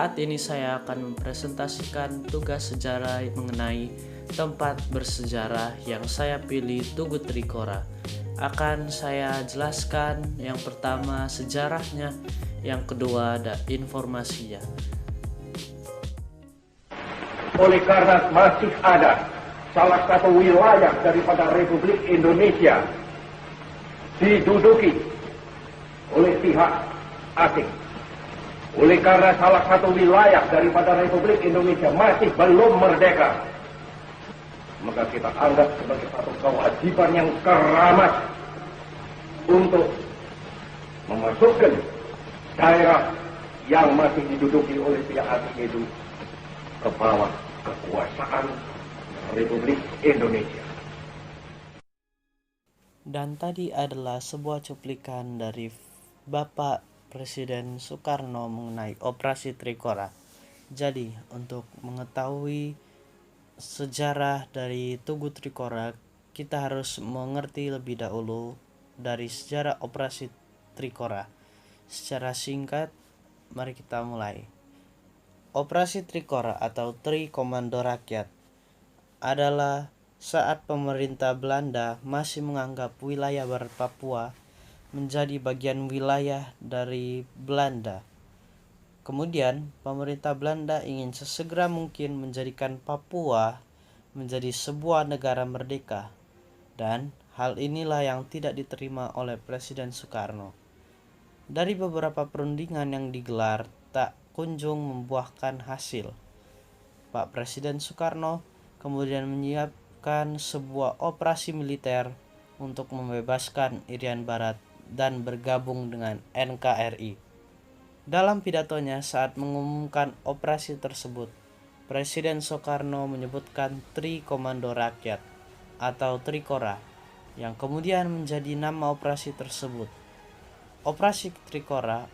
Saat ini saya akan mempresentasikan tugas sejarah mengenai tempat bersejarah yang saya pilih, Tugu Trikora. Akan saya jelaskan yang pertama sejarahnya, yang kedua ada informasinya. Oleh karena masih ada salah satu wilayah daripada Republik Indonesia diduduki oleh pihak asing. Oleh karena salah satu wilayah daripada Republik Indonesia masih belum merdeka, maka kita anggap sebagai satu kewajiban yang keramat untuk memasukkan daerah yang masih diduduki oleh pihak asing itu ke bawah kekuasaan Republik Indonesia. Dan tadi adalah sebuah cuplikan dari Bapak Presiden Soekarno mengenai Operasi Trikora. Jadi, untuk mengetahui sejarah dari Tugu Trikora, kita harus mengerti lebih dahulu dari sejarah Operasi Trikora. Secara singkat, mari kita mulai. Operasi Trikora atau Tri Komando Rakyat adalah saat pemerintah Belanda masih menganggap wilayah barat Papua menjadi bagian wilayah dari Belanda. Kemudian, pemerintah Belanda ingin sesegera mungkin menjadikan Papua menjadi sebuah negara merdeka. Dan hal inilah yang tidak diterima oleh Presiden Soekarno. Dari beberapa perundingan yang digelar, tak kunjung membuahkan hasil. Pak Presiden Soekarno kemudian menyiapkan sebuah operasi militer untuk membebaskan Irian Barat dan bergabung dengan NKRI. Dalam pidatonya saat mengumumkan operasi tersebut, Presiden Soekarno menyebutkan Tri Komando Rakyat atau Trikora, yang kemudian menjadi nama operasi tersebut. Operasi Trikora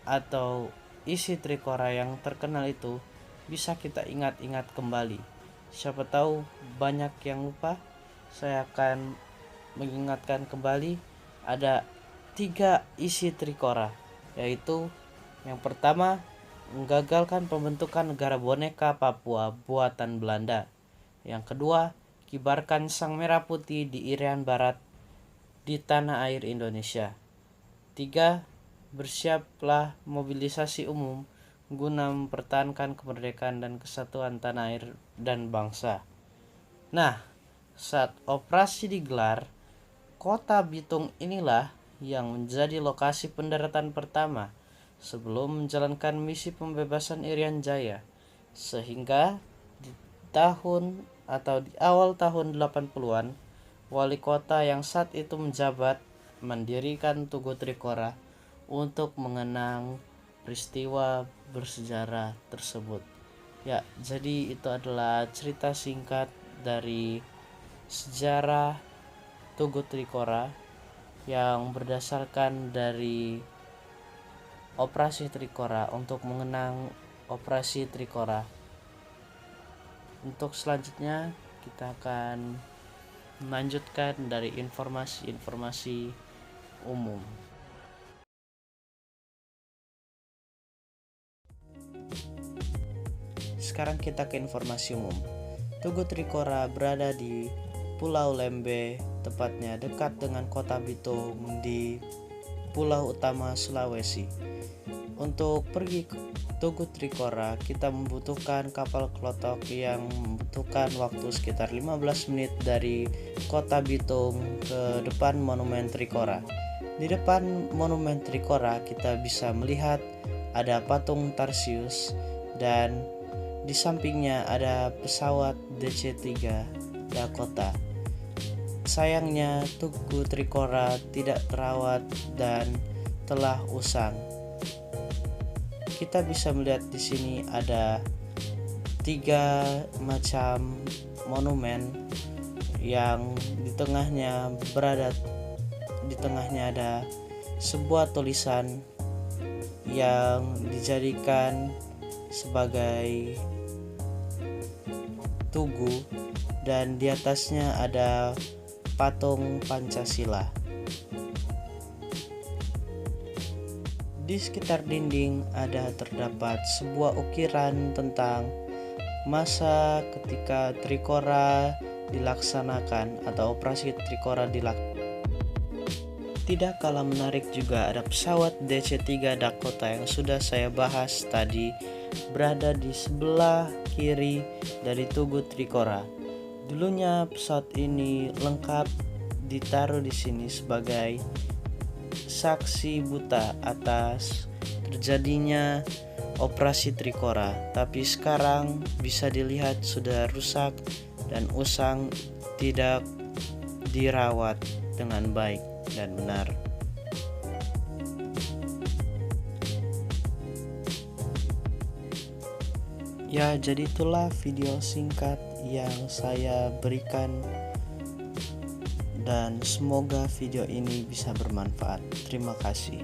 atau isi Trikora yang terkenal itu bisa kita ingat-ingat kembali. Siapa tahu banyak yang lupa. Saya akan mengingatkan kembali, ada 3 isi Trikora, yaitu yang pertama, menggagalkan pembentukan negara boneka Papua buatan Belanda. Yang kedua, kibarkan sang merah putih di Irian Barat di tanah air Indonesia. 3, bersiaplah mobilisasi umum guna mempertahankan kemerdekaan dan kesatuan tanah air dan bangsa. Nah, saat operasi digelar, Kota Bitung inilah yang menjadi lokasi pendaratan pertama sebelum menjalankan misi pembebasan Irian Jaya, sehingga di awal tahun 80-an, wali kota yang saat itu menjabat mendirikan Tugu Trikora untuk mengenang peristiwa bersejarah tersebut. Ya, jadi itu adalah cerita singkat dari sejarah Tugu Trikora yang berdasarkan dari Operasi Trikora untuk mengenang Operasi Trikora. Untuk selanjutnya kita akan melanjutkan dari informasi-informasi umum. Sekarang kita ke informasi umum. Tugu Trikora berada di Pulau Lembe, tepatnya dekat dengan Kota Bitung di Pulau Utama Sulawesi. Untuk pergi ke Tugu Trikora, kita membutuhkan kapal klotok yang membutuhkan waktu sekitar 15 menit dari Kota Bitung ke depan Monumen Trikora. Di depan Monumen Trikora kita bisa melihat ada patung Tarsius dan di sampingnya ada pesawat DC-3 Dakota. Sayangnya Tugu Trikora tidak terawat dan telah usang. Kita bisa melihat di sini ada 3 macam monumen yang di tengahnya ada sebuah tulisan yang dijadikan sebagai tugu dan di atasnya ada patung Pancasila. Di sekitar dinding terdapat sebuah ukiran tentang masa ketika Trikora dilaksanakan atau operasi Trikora dilaksanakan. Tidak kalah menarik juga ada pesawat DC-3 Dakota yang sudah saya bahas tadi, berada di sebelah kiri dari Tugu Trikora. Dulunya pesawat ini lengkap ditaruh di sini sebagai saksi buta atas terjadinya operasi Trikora, tapi sekarang bisa dilihat sudah rusak dan usang, tidak dirawat dengan baik dan benar. Ya, jadi itulah video singkat yang saya berikan, dan semoga video ini bisa bermanfaat. Terima kasih.